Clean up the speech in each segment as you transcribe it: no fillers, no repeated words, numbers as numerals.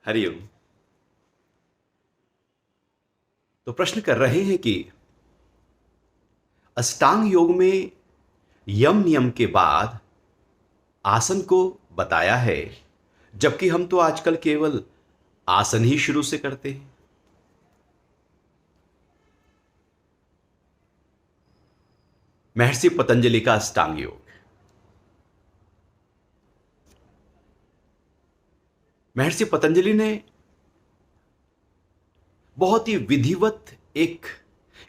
हरिओम। तो प्रश्न कर रहे हैं कि अष्टांग योग में यम नियम के बाद आसन को बताया है, जबकि हम तो आजकल केवल आसन ही शुरू से करते हैं। महर्षि पतंजलि का अष्टांग योग। महर्षि पतंजलि ने बहुत ही विधिवत एक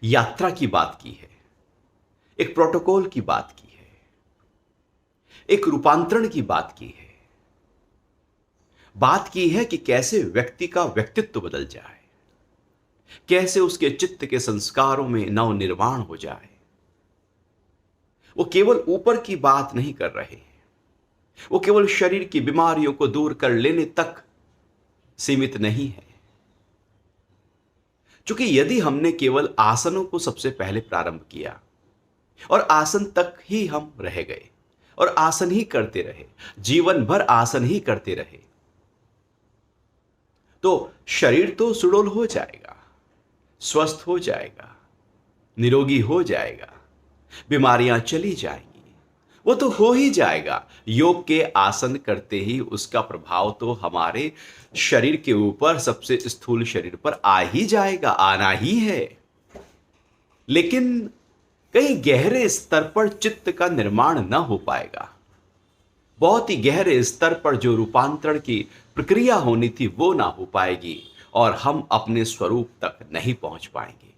यात्रा की बात की है, एक प्रोटोकॉल की बात की है, एक रूपांतरण की बात की है कि कैसे व्यक्ति का व्यक्तित्व बदल जाए, कैसे उसके चित्त के संस्कारों में नवनिर्माण हो जाए। वो केवल ऊपर की बात नहीं कर रहे हैं, वो केवल शरीर की बीमारियों को दूर कर लेने तक सीमित नहीं है। क्योंकि यदि हमने केवल आसनों को सबसे पहले प्रारंभ किया और आसन तक ही हम रह गए और आसन ही करते रहे, जीवन भर आसन ही करते रहे, तो शरीर तो सुडौल हो जाएगा, स्वस्थ हो जाएगा, निरोगी हो जाएगा, बीमारियां चली जाएंगी, वो तो हो ही जाएगा। योग के आसन करते ही उसका प्रभाव तो हमारे शरीर के ऊपर, सबसे स्थूल शरीर पर आ ही जाएगा, आना ही है। लेकिन कहीं गहरे स्तर पर चित्त का निर्माण न हो पाएगा। बहुत ही गहरे स्तर पर जो रूपांतरण की प्रक्रिया होनी थी वो ना हो पाएगी और हम अपने स्वरूप तक नहीं पहुंच पाएंगे।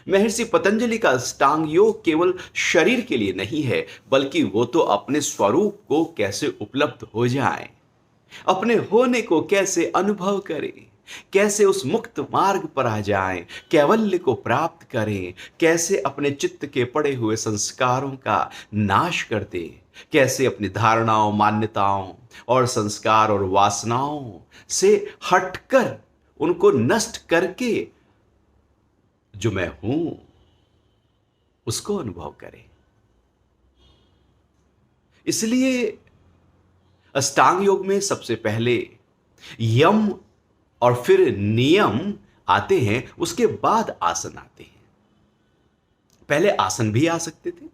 महर्षि पतंजलि का अष्टांग योग केवल शरीर के लिए नहीं है, बल्कि वो तो अपने स्वरूप को कैसे उपलब्ध हो जाए, अपने होने को कैसे अनुभव करें, कैसे उस मुक्त मार्ग पर आ जाएं, कैवल्य को प्राप्त करें, कैसे अपने चित्त के पड़े हुए संस्कारों का नाश कर दें, कैसे अपनी धारणाओं, मान्यताओं और संस्कार और वासनाओं से हटकर उनको नष्ट करके जो मैं हूं उसको अनुभव करें। इसलिए अष्टांग योग में सबसे पहले यम और फिर नियम आते हैं, उसके बाद आसन आते हैं। पहले आसन भी आ सकते थे,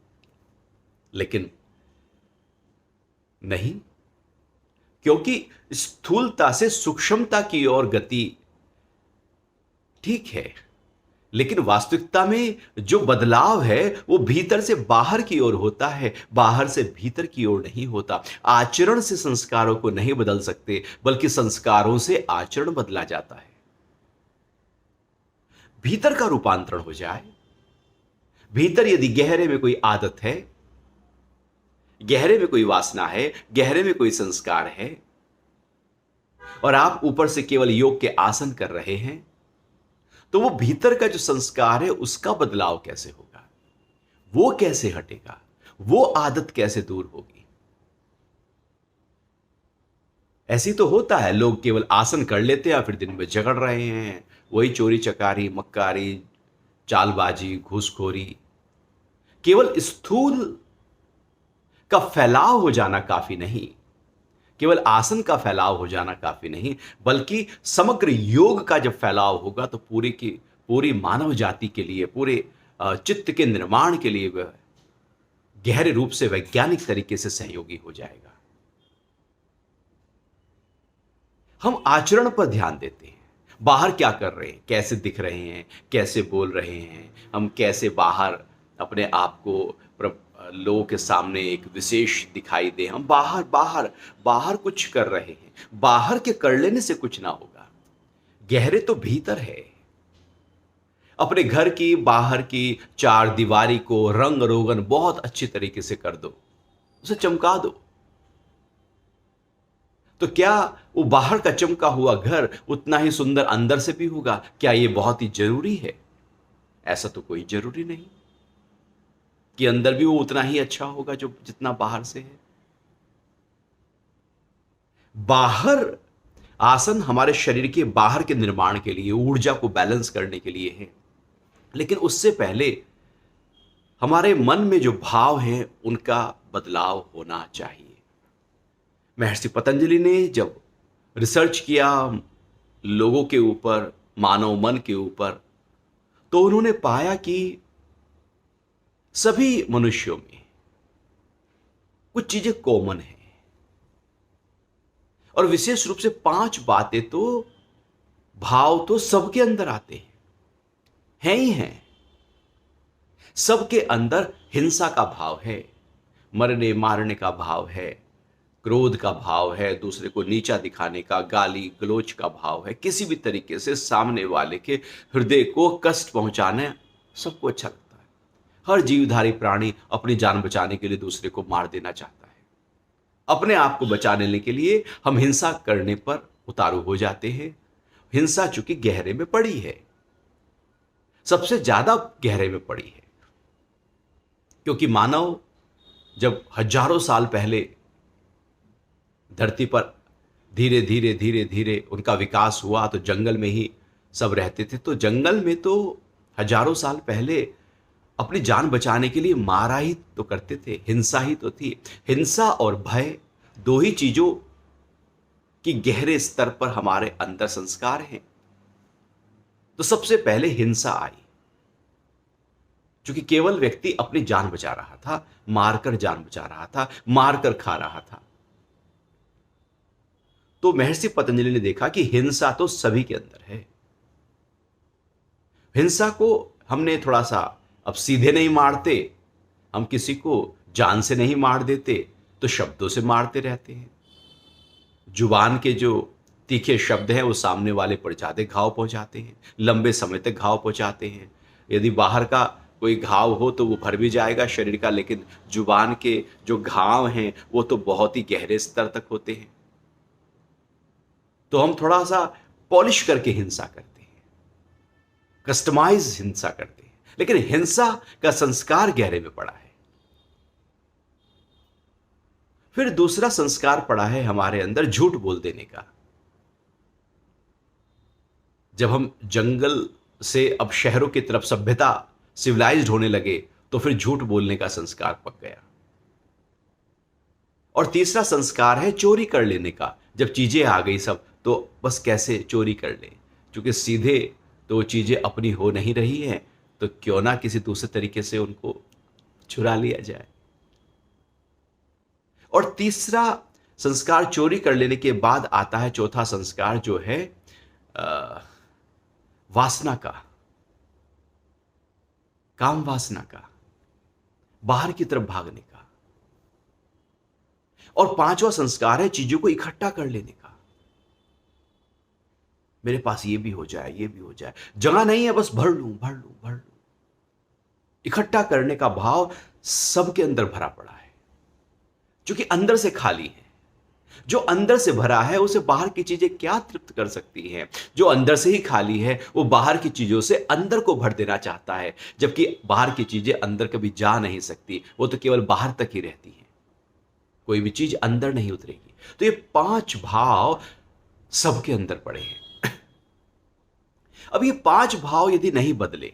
लेकिन नहीं, क्योंकि स्थूलता से सूक्ष्मता की ओर गति ठीक है, लेकिन वास्तविकता में जो बदलाव है वो भीतर से बाहर की ओर होता है, बाहर से भीतर की ओर नहीं होता। आचरण से संस्कारों को नहीं बदल सकते, बल्कि संस्कारों से आचरण बदला जाता है। भीतर का रूपांतरण हो जाए, भीतर यदि गहरे में कोई आदत है, गहरे में कोई वासना है, गहरे में कोई संस्कार है, और आप ऊपर से केवल योग के आसन कर रहे हैं, तो वो भीतर का जो संस्कार है उसका बदलाव कैसे होगा, वो कैसे हटेगा, वो आदत कैसे दूर होगी। ऐसी तो होता है, लोग केवल आसन कर लेते हैं, फिर दिन में झगड़ रहे हैं, वही चोरी चकारी, मक्कारी, चालबाजी, घूसखोरी। केवल स्थूल का फैलाव हो जाना काफी नहीं, केवल आसन का फैलाव हो जाना काफी नहीं, बल्कि समग्र योग का जब फैलाव होगा तो पूरी की पूरी मानव जाति के लिए, पूरे चित्त के निर्माण के लिए वह गहरे रूप से वैज्ञानिक तरीके से सहयोगी हो जाएगा। हम आचरण पर ध्यान देते हैं, बाहर क्या कर रहे हैं, कैसे दिख रहे हैं, कैसे बोल रहे हैं, हम कैसे बाहर अपने आप को लोगों के सामने एक विशेष दिखाई दे, हम बाहर बाहर बाहर कुछ कर रहे हैं। बाहर के कर लेने से कुछ ना होगा, गहरे तो भीतर है। अपने घर की बाहर की चार दीवारी को रंग रोगन बहुत अच्छी तरीके से कर दो, उसे चमका दो, तो क्या वो बाहर का चमका हुआ घर उतना ही सुंदर अंदर से भी होगा? क्या यह बहुत ही जरूरी है? ऐसा तो कोई जरूरी नहीं कि अंदर भी वो उतना ही अच्छा होगा जो जितना बाहर से है। बाहर आसन हमारे शरीर के बाहर के निर्माण के लिए, ऊर्जा को बैलेंस करने के लिए है, लेकिन उससे पहले हमारे मन में जो भाव हैं उनका बदलाव होना चाहिए। महर्षि पतंजलि ने जब रिसर्च किया लोगों के ऊपर, मानव मन के ऊपर, तो उन्होंने पाया कि सभी मनुष्यों में कुछ चीजें कॉमन हैं और विशेष रूप से 5 बातें तो, भाव तो सबके अंदर आते हैं ही हैं। सबके अंदर हिंसा का भाव है, मरने मारने का भाव है, क्रोध का भाव है, दूसरे को नीचा दिखाने का, गाली गलौज का भाव है, किसी भी तरीके से सामने वाले के हृदय को कष्ट पहुंचाना सबको अच्छा लगता है। हर जीवधारी प्राणी अपनी जान बचाने के लिए दूसरे को मार देना चाहता है। अपने आप को बचा लेने के लिए हम हिंसा करने पर उतारू हो जाते हैं। हिंसा चूंकि गहरे में पड़ी है, सबसे ज्यादा गहरे में पड़ी है, क्योंकि मानव जब हजारों साल पहले धरती पर धीरे धीरे धीरे धीरे उनका विकास हुआ तो जंगल में ही सब रहते थे। तो जंगल में तो हजारों साल पहले अपनी जान बचाने के लिए मारा ही तो करते थे, हिंसा ही तो थी। हिंसा और भय दो ही चीजों की गहरे स्तर पर हमारे अंदर संस्कार हैं। तो सबसे पहले हिंसा आई, क्योंकि केवल व्यक्ति अपनी जान बचा रहा था, मारकर जान बचा रहा था, मारकर खा रहा था। तो महर्षि पतंजलि ने देखा कि हिंसा तो सभी के अंदर है। हिंसा को हमने थोड़ा सा अब सीधे नहीं मारते, हम किसी को जान से नहीं मार देते तो शब्दों से मारते रहते हैं। जुबान के जो तीखे शब्द हैं वो सामने वाले पर ज्यादा घाव पहुंचाते हैं, लंबे समय तक घाव पहुंचाते हैं। यदि बाहर का कोई घाव हो तो वो भर भी जाएगा शरीर का, लेकिन जुबान के जो घाव हैं वो तो बहुत ही गहरे स्तर तक होते हैं। तो हम थोड़ा सा पॉलिश करके हिंसा करते हैं, कस्टमाइज हिंसा करते हैं, लेकिन हिंसा का संस्कार गहरे में पड़ा है। फिर दूसरा संस्कार पड़ा है हमारे अंदर झूठ बोल देने का। जब हम जंगल से अब शहरों की तरफ सभ्यता सिविलाइज्ड होने लगे तो फिर झूठ बोलने का संस्कार पक गया। और तीसरा संस्कार है चोरी कर लेने का। जब चीजें आ गई सब, तो बस कैसे चोरी कर ले, क्योंकि सीधे तो चीजें अपनी हो नहीं रही हैं, तो क्यों ना किसी दूसरे तरीके से उनको चुरा लिया जाए। और तीसरा संस्कार चोरी कर लेने के बाद आता है चौथा संस्कार, जो है वासना का, काम वासना का, बाहर की तरफ भागने का। और पांचवा संस्कार है चीजों को इकट्ठा कर लेने का। मेरे पास ये भी हो जाए, ये भी हो जाए, जगह नहीं है, बस भर लूं भर लूं भर लूं। इकट्ठा करने का भाव सबके अंदर भरा पड़ा है, क्योंकि अंदर से खाली है। जो अंदर से भरा है उसे बाहर की चीजें क्या तृप्त कर सकती हैं। जो अंदर से ही खाली है वो बाहर की चीजों से अंदर को भर देना चाहता है, जबकि बाहर की चीजें अंदर कभी जा नहीं सकती, वो तो केवल बाहर तक ही रहती हैं, कोई भी चीज अंदर नहीं उतरेगी। तो ये 5 भाव सबके अंदर पड़े हैं। अब ये 5 भाव यदि नहीं बदले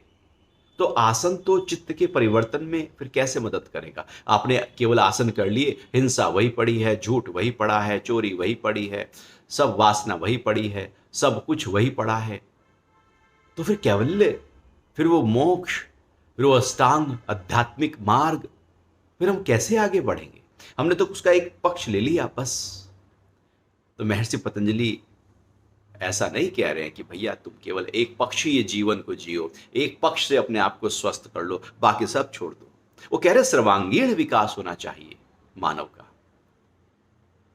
तो आसन तो चित्त के परिवर्तन में फिर कैसे मदद करेगा। आपने केवल आसन कर लिए, हिंसा वही पड़ी है, झूठ वही पड़ा है, चोरी वही पड़ी है, सब वासना वही पड़ी है, सब कुछ वही पड़ा है। तो फिर कैवल्य, फिर वो मोक्ष, फिर वो अष्टांग आध्यात्मिक मार्ग, फिर हम कैसे आगे बढ़ेंगे। हमने तो उसका एक पक्ष ले लिया बस। तो महर्षि पतंजलि ऐसा नहीं कह रहे हैं कि भैया तुम केवल एक पक्ष ही ये जीवन को जियो, एक पक्ष से अपने आप को स्वस्थ कर लो, बाकी सब छोड़ दो। वो कह रहे सर्वांगीण विकास होना चाहिए मानव का।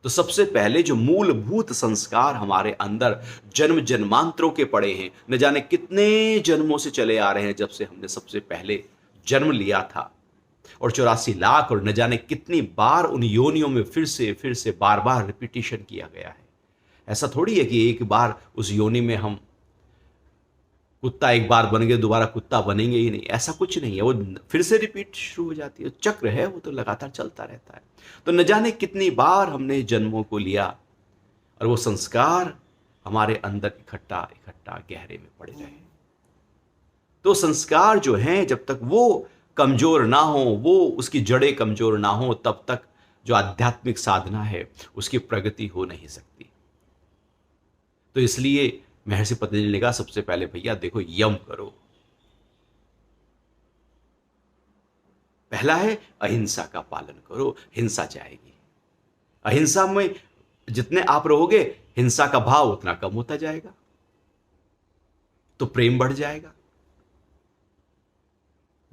तो सबसे पहले जो मूलभूत संस्कार हमारे अंदर जन्म जन्मांतरों के पड़े हैं, न जाने कितने जन्मों से चले आ रहे हैं, जब से हमने सबसे पहले जन्म लिया था, और 84 लाख और न जाने कितनी बार उन योनियों में फिर से बार बार रिपीटिशन किया गया है। ऐसा थोड़ी है कि एक बार उस योनि में हम कुत्ता एक बार बन गए दोबारा कुत्ता बनेंगे ही नहीं, ऐसा कुछ नहीं है। वो फिर से रिपीट शुरू हो जाती है, चक्र है वो, तो लगातार चलता रहता है। तो न जाने कितनी बार हमने जन्मों को लिया और वो संस्कार हमारे अंदर इकट्ठा इकट्ठा गहरे में पड़े रहे। तो संस्कार जो हैं जब तक वो कमजोर ना हो, वो उसकी जड़ें कमजोर ना हो, तब तक जो आध्यात्मिक साधना है उसकी प्रगति हो नहीं सकती। तो इसलिए महर्षि पतंजलि ने कहा सबसे पहले भैया देखो यम करो। पहला है अहिंसा का पालन करो, हिंसा जाएगी। अहिंसा में जितने आप रहोगे हिंसा का भाव उतना कम होता जाएगा, तो प्रेम बढ़ जाएगा,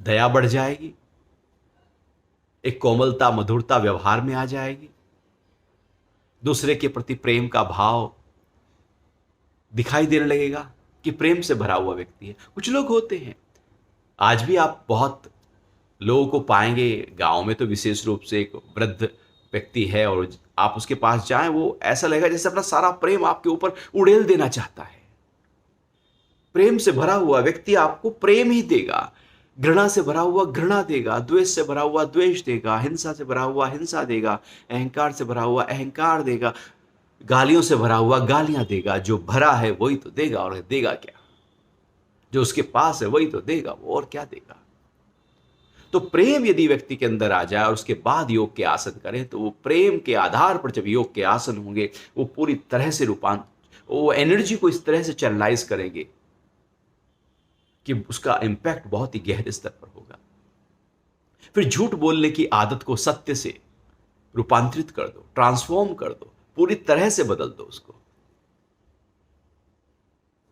दया बढ़ जाएगी, एक कोमलता मधुरता व्यवहार में आ जाएगी, दूसरे के प्रति प्रेम का भाव दिखाई देने लगेगा कि प्रेम से भरा हुआ व्यक्ति है। कुछ लोग होते हैं, आज भी आप बहुत लोगों को पाएंगे, गांव में तो विशेष रूप से एक वृद्ध व्यक्ति है और आप उसके पास जाएं, वो ऐसा लगेगा जैसे अपना सारा प्रेम आपके ऊपर उड़ेल देना चाहता है। प्रेम से भरा हुआ व्यक्ति आपको प्रेम ही देगा, घृणा से भरा हुआ घृणा देगा, द्वेष से भरा हुआ द्वेष देगा, हिंसा से भरा हुआ हिंसा देगा, अहंकार से भरा हुआ अहंकार देगा, गालियों से भरा हुआ गालियां देगा। जो भरा है वही तो देगा, और देगा क्या? जो उसके पास है वही तो देगा, वो और क्या देगा? तो प्रेम यदि व्यक्ति के अंदर आ जाए और उसके बाद योग के आसन करें, तो वो प्रेम के आधार पर जब योग के आसन होंगे, वो पूरी तरह से वो एनर्जी को इस तरह से चैनलाइज करेंगे कि उसका इंपैक्ट बहुत ही गहरे स्तर पर होगा। फिर झूठ बोलने की आदत को सत्य से रूपांतरित कर दो, ट्रांसफॉर्म कर दो, पूरी तरह से बदल दो उसको।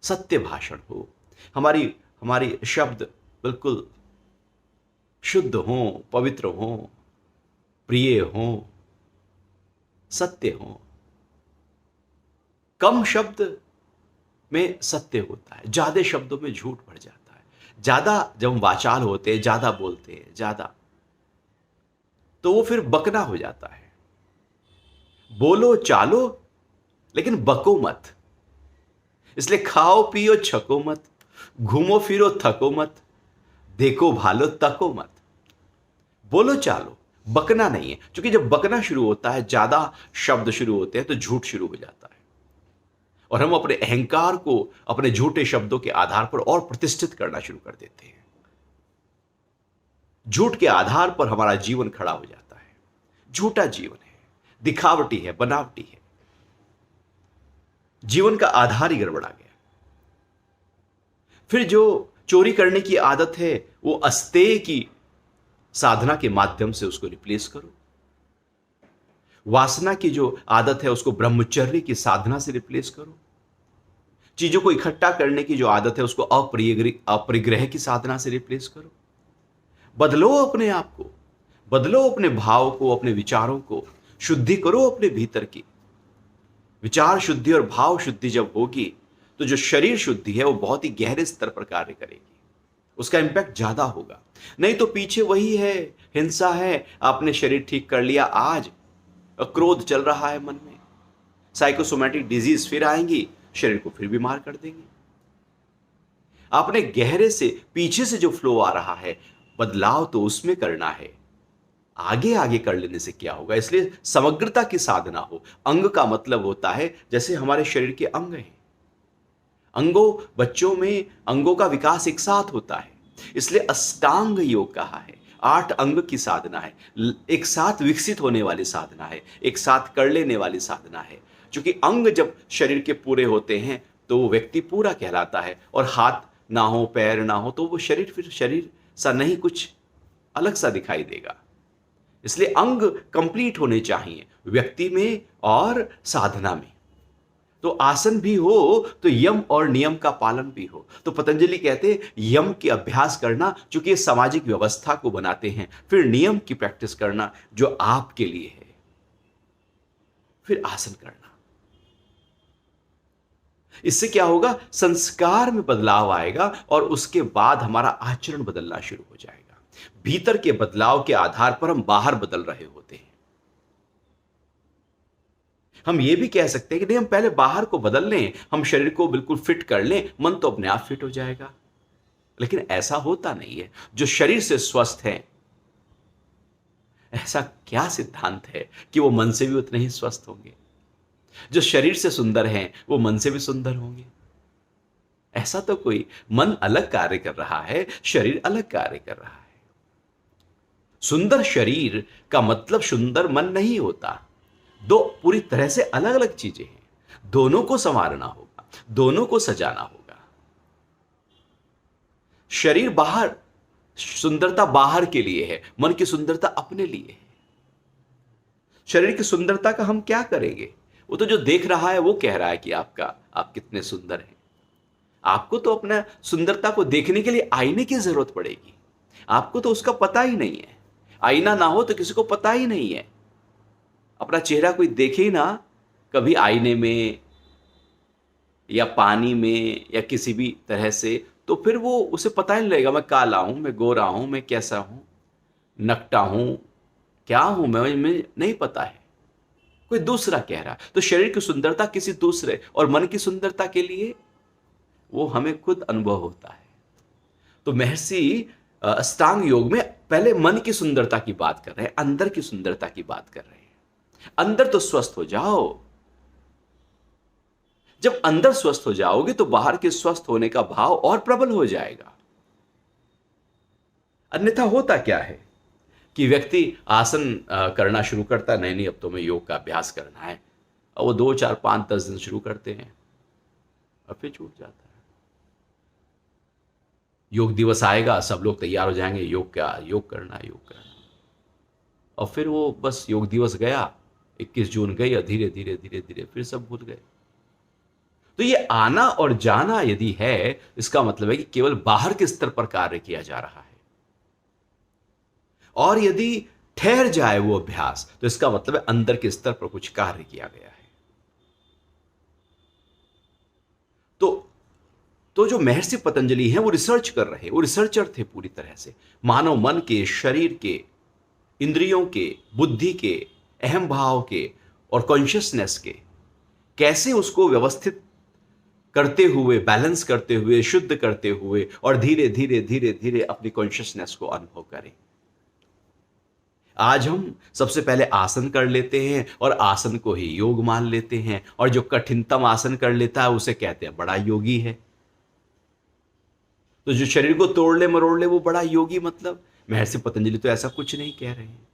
सत्य भाषण हो, हमारी शब्द बिल्कुल शुद्ध हो, पवित्र हो, प्रिय हो, सत्य हो। कम शब्द में सत्य होता है, ज्यादा शब्दों में झूठ बढ़ जाता है। ज्यादा जब हम वाचाल होते हैं, ज्यादा बोलते हैं, ज्यादा, तो वो फिर बकना हो जाता है। बोलो चालो लेकिन बको मत। इसलिए खाओ पियो छको मत, घूमो फिरो थको मत, देखो भालो तको मत। बोलो चालो, बकना नहीं है, क्योंकि जब बकना शुरू होता है, ज्यादा शब्द शुरू होते हैं, तो झूठ शुरू हो जाता है और हम अपने अहंकार को अपने झूठे शब्दों के आधार पर और प्रतिष्ठित करना शुरू कर देते हैं। झूठ के आधार पर हमारा जीवन खड़ा हो जाता है। झूठा जीवन है, दिखावटी है, बनावटी है, जीवन का आधार ही गड़बड़ा गया। फिर जो चोरी करने की आदत है, वो अस्तेय की साधना के माध्यम से उसको रिप्लेस करो। वासना की जो आदत है, उसको ब्रह्मचर्य की साधना से रिप्लेस करो। चीजों को इकट्ठा करने की जो आदत है, उसको अपरिग्रह की साधना से रिप्लेस करो। बदलो अपने आप को, बदलो अपने भाव को, अपने विचारों को, शुद्धि करो अपने भीतर की। विचार शुद्धि और भाव शुद्धि जब होगी, तो जो शरीर शुद्धि है वो बहुत ही गहरे स्तर पर कार्य करेगी, उसका इंपैक्ट ज्यादा होगा। नहीं तो पीछे वही है, हिंसा है, आपने शरीर ठीक कर लिया, आज क्रोध चल रहा है मन में, साइकोसोमैटिक डिजीज फिर आएंगी, शरीर को फिर बीमार कर देंगे। आपने गहरे से पीछे से जो फ्लो आ रहा है, बदलाव तो उसमें करना है, आगे आगे कर लेने से क्या होगा। इसलिए समग्रता की साधना हो। अंग का मतलब होता है जैसे हमारे शरीर के अंग हैं, अंगों, बच्चों में अंगों का विकास एक साथ होता है, इसलिए अष्टांग योग कहा है। 8 अंग की साधना है, एक साथ विकसित होने वाली साधना है, एक साथ कर लेने वाली साधना है। क्योंकि अंग जब शरीर के पूरे होते हैं तो वो व्यक्ति पूरा कहलाता है, और हाथ ना हो, पैर ना हो, तो वो शरीर फिर शरीर सा नहीं, कुछ अलग सा दिखाई देगा। इसलिए अंग कंप्लीट होने चाहिए व्यक्ति में और साधना में। तो आसन भी हो तो यम और नियम का पालन भी हो। तो पतंजलि कहते हैं यम के अभ्यास करना, चूंकि ये सामाजिक व्यवस्था को बनाते हैं, फिर नियम की प्रैक्टिस करना जो आपके लिए है, फिर आसन करना। इससे क्या होगा, संस्कार में बदलाव आएगा और उसके बाद हमारा आचरण बदलना शुरू हो जाएगा। भीतर के बदलाव के आधार पर हम बाहर बदल रहे होते हैं। हम ये भी कह सकते हैं कि नहीं, हम पहले बाहर को बदल लें, हम शरीर को बिल्कुल फिट कर लें, मन तो अपने आप फिट हो जाएगा। लेकिन ऐसा होता नहीं है। जो शरीर से स्वस्थ है, ऐसा क्या सिद्धांत है कि वो मन से भी उतने ही स्वस्थ होंगे। जो शरीर से सुंदर हैं वो मन से भी सुंदर होंगे। ऐसा तो कोई, मन अलग कार्य कर रहा है, शरीर अलग कार्य कर रहा है। सुंदर शरीर का मतलब सुंदर मन नहीं होता। दो पूरी तरह से अलग अलग चीजें हैं, दोनों को संवारना होगा। दोनों को सजाना होगा। शरीर बाहर, सुंदरता बाहर के लिए है, मन की सुंदरता अपने लिए है। शरीर की सुंदरता का हम क्या करेंगे? वो तो जो देख रहा है वो कह रहा है कि आप कितने सुंदर हैं। आपको तो अपना सुंदरता को देखने के लिए आईने की जरूरत पड़ेगी। आपको तो उसका पता ही नहीं है। आईना ना हो तो किसी को पता ही नहीं है। अपना चेहरा कोई देखे ही ना कभी आईने में या पानी में या किसी भी तरह से, तो फिर वो उसे पता ही नहीं लगेगा मैं काला हूं, मैं गोरा हूं, मैं कैसा हूं, नकटा हूं, क्या हूं मैं नहीं पता है। कोई दूसरा कह रहा है। तो शरीर की सुंदरता किसी दूसरे, और मन की सुंदरता के लिए वो हमें खुद अनुभव होता है। तो महर्षि अष्टांग योग में पहले मन की सुंदरता की बात कर रहे हैं, अंदर की सुंदरता की बात कर रहे हैं। अंदर तो स्वस्थ हो जाओ। जब अंदर स्वस्थ हो जाओगे तो बाहर के स्वस्थ होने का भाव और प्रबल हो जाएगा। अन्यथा होता क्या है कि व्यक्ति आसन करना शुरू करता है, नहीं नहीं अब तो मैं योग का अभ्यास करना है, और वो 2 4 5 10 दिन शुरू करते हैं और फिर छूट जाता है। योग दिवस आएगा, सब लोग तैयार हो जाएंगे, योग करना है, योग करना, और फिर वो बस योग दिवस गया, 21 जून गई और धीरे धीरे धीरे धीरे फिर सब भूल गए। तो ये आना और जाना यदि है, इसका मतलब है कि केवल बाहर के स्तर पर कार्य किया जा रहा है। और यदि ठहर जाए वो अभ्यास, तो इसका मतलब है अंदर के स्तर पर कुछ कार्य किया गया है। तो जो महर्षि पतंजलि हैं वो रिसर्च कर रहे, वो रिसर्चर थे पूरी तरह से। मानव मन के, शरीर के, इंद्रियों के, बुद्धि के, अहम भाव के और कॉन्शियसनेस के, कैसे उसको व्यवस्थित करते हुए, बैलेंस करते हुए, शुद्ध करते हुए और धीरे धीरे धीरे धीरे अपनी कॉन्शियसनेस को अनुभव करें। आज हम सबसे पहले आसन कर लेते हैं और आसन को ही योग मान लेते हैं, और जो कठिनतम आसन कर लेता है उसे कहते हैं बड़ा योगी है। तो जो शरीर को तोड़ ले मरोड़ ले वो बड़ा योगी, मतलब महर्षि पतंजलि तो ऐसा कुछ नहीं कह रहे हैं।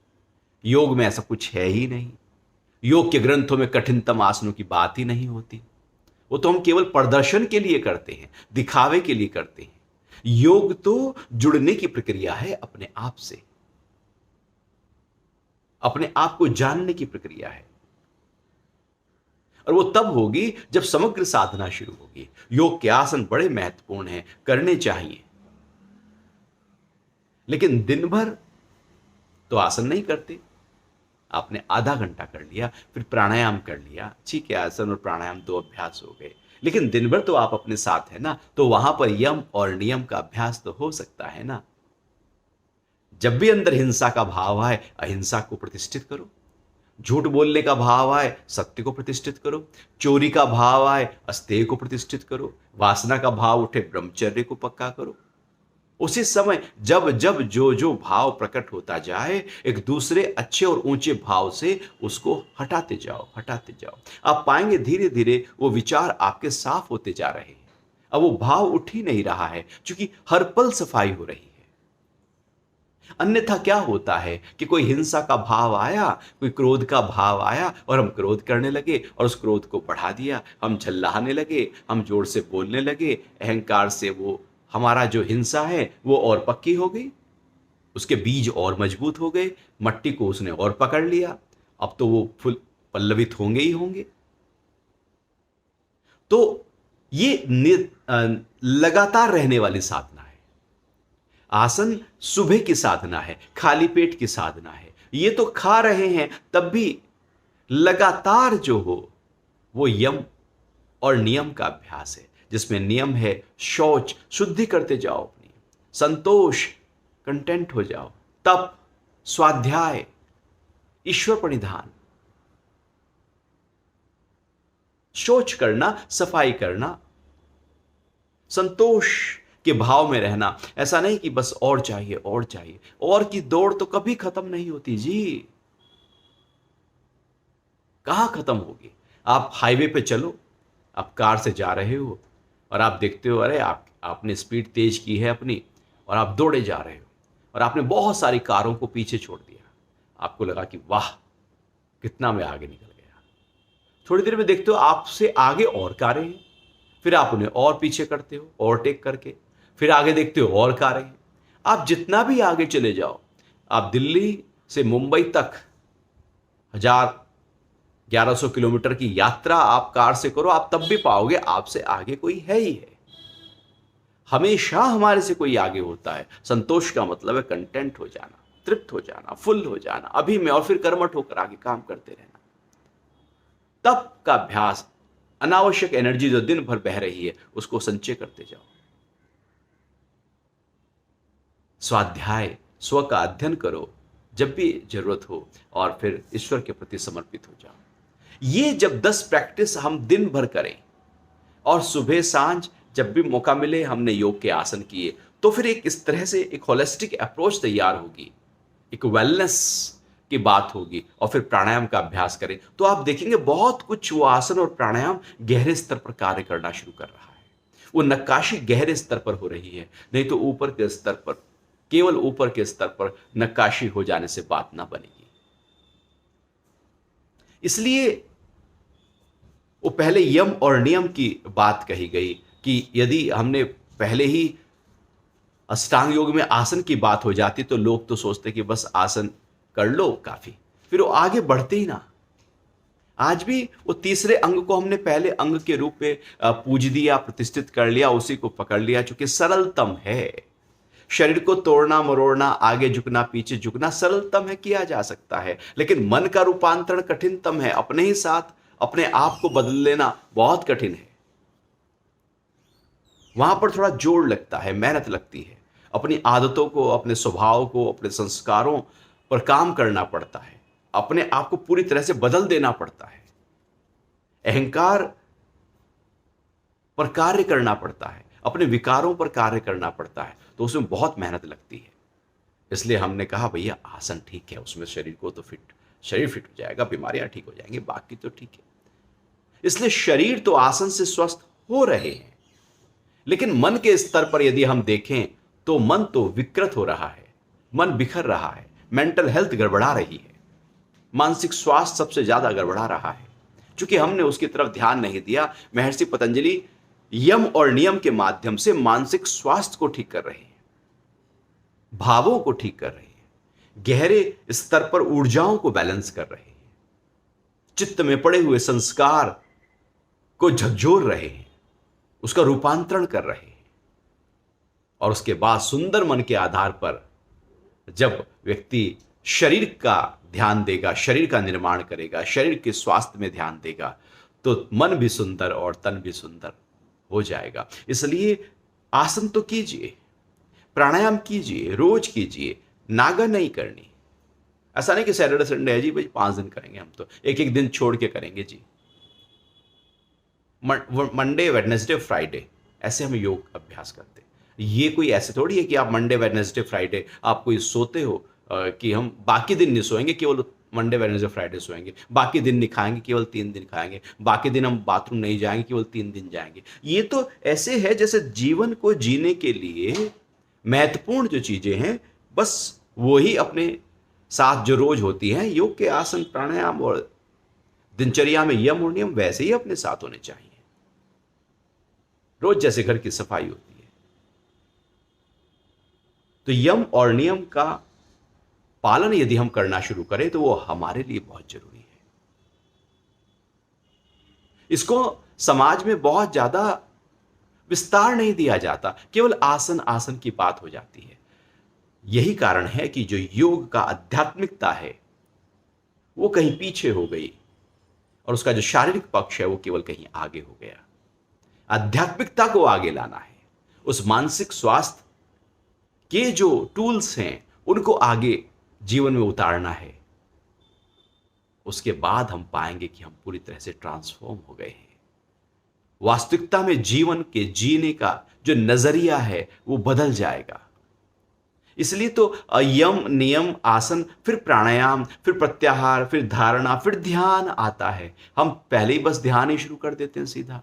योग में ऐसा कुछ है ही नहीं। योग के ग्रंथों में कठिनतम आसनों की बात ही नहीं होती। वो तो हम केवल प्रदर्शन के लिए करते हैं, दिखावे के लिए करते हैं। योग तो जुड़ने की प्रक्रिया है अपने आप से, अपने आप को जानने की प्रक्रिया है। और वो तब होगी जब समग्र साधना शुरू होगी। योग के आसन बड़े महत्वपूर्ण हैं, करने चाहिए, लेकिन दिन भर तो आसन नहीं करते। आपने आधा घंटा कर लिया, फिर प्राणायाम कर लिया, ठीक है, आसन और प्राणायाम 2 अभ्यास हो गए, लेकिन दिन भर तो आप अपने साथ है ना, तो वहां पर यम और नियम का अभ्यास तो हो सकता है ना। जब भी अंदर हिंसा का भाव आए, अहिंसा को प्रतिष्ठित करो। झूठ बोलने का भाव आए, सत्य को प्रतिष्ठित करो। चोरी का भाव आए, अस्तेय को प्रतिष्ठित करो। वासना का भाव उठे, ब्रह्मचर्य को पक्का करो। उसी समय जब जब जो जो भाव प्रकट होता जाए, एक दूसरे अच्छे और ऊंचे भाव से उसको हटाते जाओ, हटाते जाओ। आप पाएंगे धीरे धीरे वो विचार आपके साफ होते जा रहे हैं। अब वो भाव उठ ही नहीं रहा है, क्योंकि हर पल सफाई हो रही है। अन्यथा क्या होता है कि कोई हिंसा का भाव आया, कोई क्रोध का भाव आया और हम क्रोध करने लगे और उस क्रोध को बढ़ा दिया, हम झल्लाने लगे, हम जोर से बोलने लगे, अहंकार से वो हमारा जो हिंसा है वो और पक्की हो गई, उसके बीज और मजबूत हो गए, मट्टी को उसने और पकड़ लिया। अब तो वो फुल पल्लवित होंगे ही होंगे। तो ये लगातार रहने वाली साधना है। आसन सुबह की साधना है, खाली पेट की साधना है। ये तो खा रहे हैं तब भी लगातार जो हो वो यम और नियम का अभ्यास है, जिसमें नियम है शौच, शुद्धि करते जाओ अपनी, संतोष, कंटेंट हो जाओ, तप, स्वाध्याय, ईश्वर प्रणिधान, शौच करना, सफाई करना, संतोष के भाव में रहना। ऐसा नहीं कि बस और चाहिए और चाहिए, और की दौड़ तो कभी खत्म नहीं होती जी। कहां खत्म होगी? आप हाईवे पे चलो, आप कार से जा रहे हो और आप देखते हो अरे आपने स्पीड तेज की है अपनी और आप दौड़े जा रहे हो और आपने बहुत सारी कारों को पीछे छोड़ दिया। आपको लगा कि वाह कितना मैं आगे निकल गया। थोड़ी देर में देखते हो आपसे आगे और कारें हैं, फिर आप उन्हें और पीछे करते हो ओवरटेक करके, फिर आगे देखते हो और कारें हैं। आप जितना भी आगे चले जाओ, आप दिल्ली से मुंबई तक 1100 किलोमीटर की यात्रा आप कार से करो, आप तब भी पाओगे आपसे आगे कोई है ही है। हमेशा हमारे से कोई आगे होता है। संतोष का मतलब है कंटेंट हो जाना, तृप्त हो जाना, फुल हो जाना अभी में, और फिर कर्मठ होकर आगे काम करते रहना। तप का अभ्यास, अनावश्यक एनर्जी जो दिन भर बह रही है उसको संचय करते जाओ। स्वाध्याय, स्व का अध्ययन करो जब भी जरूरत हो, और फिर ईश्वर के प्रति समर्पित हो जाओ। ये जब 10 प्रैक्टिस हम दिन भर करें, और सुबह सांझ जब भी मौका मिले हमने योग के आसन किए, तो फिर एक इस तरह से एक होलिस्टिक अप्रोच तैयार होगी, एक वेलनेस की बात होगी। और फिर प्राणायाम का अभ्यास करें तो आप देखेंगे बहुत कुछ वो आसन और प्राणायाम गहरे स्तर पर कार्य करना शुरू कर रहा है। वो नक्काशी गहरे स्तर पर हो रही है, नहीं तो ऊपर के स्तर पर, केवल ऊपर के स्तर पर नक्काशी हो जाने से बात ना बनेगी। इसलिए वो पहले यम और नियम की बात कही गई कि यदि हमने पहले ही अष्टांग योग में आसन की बात हो जाती तो लोग तो सोचते कि बस आसन कर लो काफी, फिर वो आगे बढ़ते ही ना। आज भी वो तीसरे अंग को हमने पहले अंग के रूप में पूज दिया, प्रतिष्ठित कर लिया, उसी को पकड़ लिया, चूंकि सरलतम है। शरीर को तोड़ना मरोड़ना, आगे झुकना पीछे झुकना सरलतम है, किया जा सकता है, लेकिन मन का रूपांतरण कठिनतम है। अपने ही साथ अपने आप को बदल लेना बहुत कठिन है। वहां पर थोड़ा जोर लगता है, मेहनत लगती है, अपनी आदतों को, अपने स्वभाव को, अपने संस्कारों पर काम करना पड़ता है, अपने आप को पूरी तरह से बदल देना पड़ता है, अहंकार पर कार्य करना पड़ता है, अपने विकारों पर कार्य करना पड़ता है, तो उसमें बहुत मेहनत लगती है। इसलिए हमने कहा भैया आसन ठीक है, उसमें शरीर को तो शरीर फिट हो जाएगा, बीमारियां ठीक हो जाएंगी, बाकी तो ठीक है। इसलिए शरीर तो आसन से स्वस्थ हो रहे हैं, लेकिन मन के स्तर पर यदि हम देखें तो मन तो विकृत हो रहा है, मन बिखर रहा है, मेंटल हेल्थ गड़बड़ा रही है, मानसिक स्वास्थ्य सबसे ज्यादा गड़बड़ा रहा है। क्योंकि हमने उसकी तरफ ध्यान नहीं दिया। महर्षि पतंजलि यम और नियम के माध्यम से मानसिक स्वास्थ्य को ठीक कर रहे हैं, भावों को ठीक कर रहे हैं, गहरे स्तर पर ऊर्जाओं को बैलेंस कर रहे हैं, चित्त में पड़े हुए संस्कार को झकझोर रहे हैं, उसका रूपांतरण कर रहे हैं। और उसके बाद सुंदर मन के आधार पर जब व्यक्ति शरीर का ध्यान देगा, शरीर का निर्माण करेगा, शरीर के स्वास्थ्य में ध्यान देगा, तो मन भी सुंदर और तन भी सुंदर हो जाएगा। इसलिए आसन तो कीजिए, प्राणायाम कीजिए, रोज कीजिए, नागा नहीं करनी। ऐसा नहीं कि सैटरडे संडे है जी भाई 5 दिन करेंगे, हम तो एक एक दिन छोड़ के करेंगे जी। मंडे वेडनेसडे फ्राइडे ऐसे हम योग अभ्यास करते हैं। ये कोई ऐसे थोड़ी है कि आप मंडे वेडनेसडे फ्राइडे आप कोई सोते हो कि हम बाकी दिन नहीं सोएंगे, केवल मंडे वेडनेसडे फ्राइडे सोएंगे, बाकी दिन नहीं खाएंगे, केवल 3 दिन खाएंगे, बाकी दिन हम बाथरूम नहीं जाएंगे, केवल 3 दिन जाएंगे। ये तो ऐसे है जैसे जीवन को जीने के लिए महत्वपूर्ण जो चीजें हैं बस वही अपने साथ जो रोज होती हैं, योग के आसन प्राणायाम और दिनचर्या में यम और नियम वैसे ही अपने साथ होने चाहिए। रोज जैसे घर की सफाई होती है, तो यम और नियम का पालन यदि हम करना शुरू करें तो वो हमारे लिए बहुत जरूरी है। इसको समाज में बहुत ज्यादा विस्तार नहीं दिया जाता, केवल आसन आसन की बात हो जाती है। यही कारण है कि जो योग का आध्यात्मिकता है वो कहीं पीछे हो गई और उसका जो शारीरिक पक्ष है वो केवल कहीं आगे हो गया। आध्यात्मिकता को आगे लाना है, उस मानसिक स्वास्थ्य के जो टूल्स हैं उनको आगे जीवन में उतारना है। उसके बाद हम पाएंगे कि हम पूरी तरह से ट्रांसफॉर्म हो गए हैं। वास्तविकता में जीवन के जीने का जो नजरिया है वो बदल जाएगा। इसलिए तो यम नियम आसन, फिर प्राणायाम, फिर प्रत्याहार, फिर धारणा, फिर ध्यान आता है। हम पहले ही बस ध्यान ही शुरू कर देते हैं सीधा।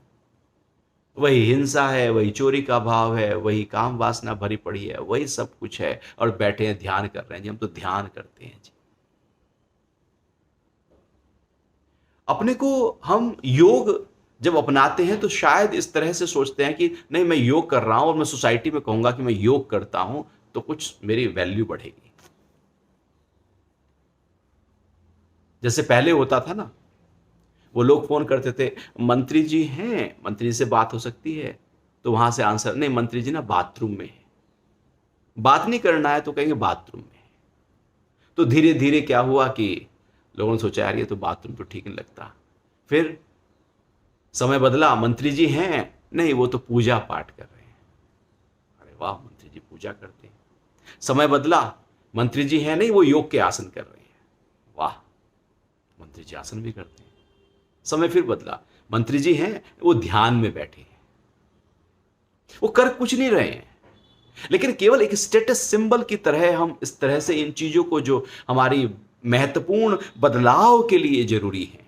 वही हिंसा है, वही चोरी का भाव है, वही काम वासना भरी पड़ी है, वही सब कुछ है, और बैठे हैं ध्यान कर रहे हैं जी। हम तो ध्यान करते हैं जी। अपने को हम योग जब अपनाते हैं तो शायद इस तरह से सोचते हैं कि नहीं, मैं योग कर रहा हूं और मैं सोसाइटी में कहूंगा कि मैं योग करता हूं तो कुछ मेरी वैल्यू बढ़ेगी। जैसे पहले होता था ना, वो लोग फोन करते थे, मंत्री जी हैं, मंत्री जी से बात हो सकती है? तो वहां से आंसर, नहीं मंत्री जी ना बाथरूम में है। बात नहीं करना है तो कहेंगे बाथरूम में है। तो धीरे धीरे क्या हुआ कि लोगों ने सोचा यार ये तो बाथरूम तो ठीक नहीं लगता। फिर समय बदला, मंत्री जी हैं, नहीं वो तो पूजा पाठ कर रहे हैं। अरे वाह, मंत्री जी पूजा करते हैं। समय बदला, मंत्री जी हैं, नहीं वो योग के आसन कर रहे हैं। वाह, मंत्री जी आसन भी करते हैं। समय फिर बदला, मंत्री जी हैं, वो ध्यान में बैठे हैं। वो कर कुछ नहीं रहे हैं, लेकिन केवल एक स्टेटस सिंबल की तरह हम इस तरह से इन चीजों को जो हमारी महत्वपूर्ण बदलाव के लिए जरूरी है,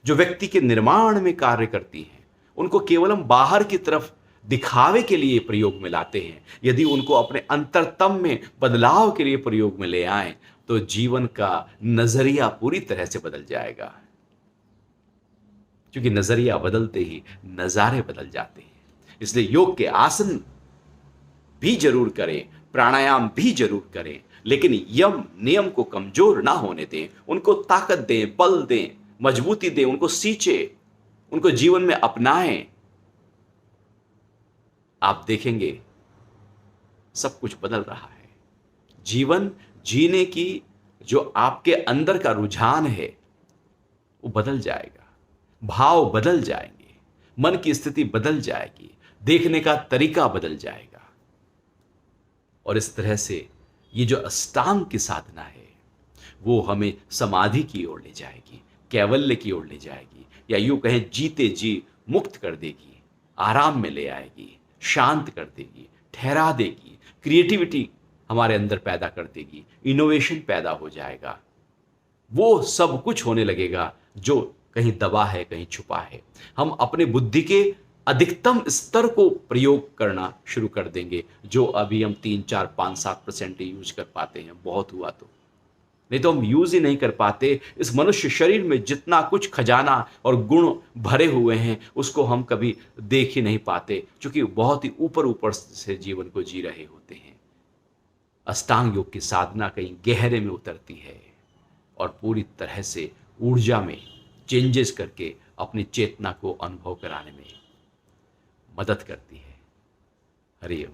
जो व्यक्ति के निर्माण में कार्य करती हैं, उनको केवल हम बाहर की तरफ दिखावे के लिए प्रयोग में लाते हैं। यदि उनको अपने अंतरतम में बदलाव के लिए प्रयोग में ले आए तो जीवन का नजरिया पूरी तरह से बदल जाएगा, क्योंकि नजरिया बदलते ही नजारे बदल जाते हैं। इसलिए योग के आसन भी जरूर करें, प्राणायाम भी जरूर करें, लेकिन यम नियम को कमजोर ना होने दें, उनको ताकत दें, बल दें, मजबूती दें, उनको सींचे, उनको जीवन में अपनाएं। आप देखेंगे सब कुछ बदल रहा है। जीवन जीने की जो आपके अंदर का रुझान है वो बदल जाएगा, भाव बदल जाएंगे, मन की स्थिति बदल जाएगी, देखने का तरीका बदल जाएगा। और इस तरह से ये जो अष्टांग की साधना है वो हमें समाधि की ओर ले जाएगी, कैवल्य की ओर ले जाएगी, या यूं कहें जीते जी मुक्त कर देगी, आराम में ले आएगी, शांत कर देगी, ठहरा देगी, क्रिएटिविटी हमारे अंदर पैदा कर देगी, इनोवेशन पैदा हो जाएगा। वो सब कुछ होने लगेगा जो कहीं दबा है, कहीं छुपा है। हम अपने बुद्धि के अधिकतम स्तर को प्रयोग करना शुरू कर देंगे, जो अभी हम 3, 4, 5, 7% यूज कर पाते हैं, बहुत हुआ तो। नहीं तो हम यूज ही नहीं कर पाते। इस मनुष्य शरीर में जितना कुछ खजाना और गुण भरे हुए हैं उसको हम कभी देख ही नहीं पाते, क्योंकि बहुत ही ऊपर ऊपर से जीवन को जी रहे होते हैं। अष्टांग योग की साधना कहीं गहरे में उतरती है और पूरी तरह से ऊर्जा में चेंजेस करके अपनी चेतना को अनुभव कराने में मदद करती है। हरि ओम।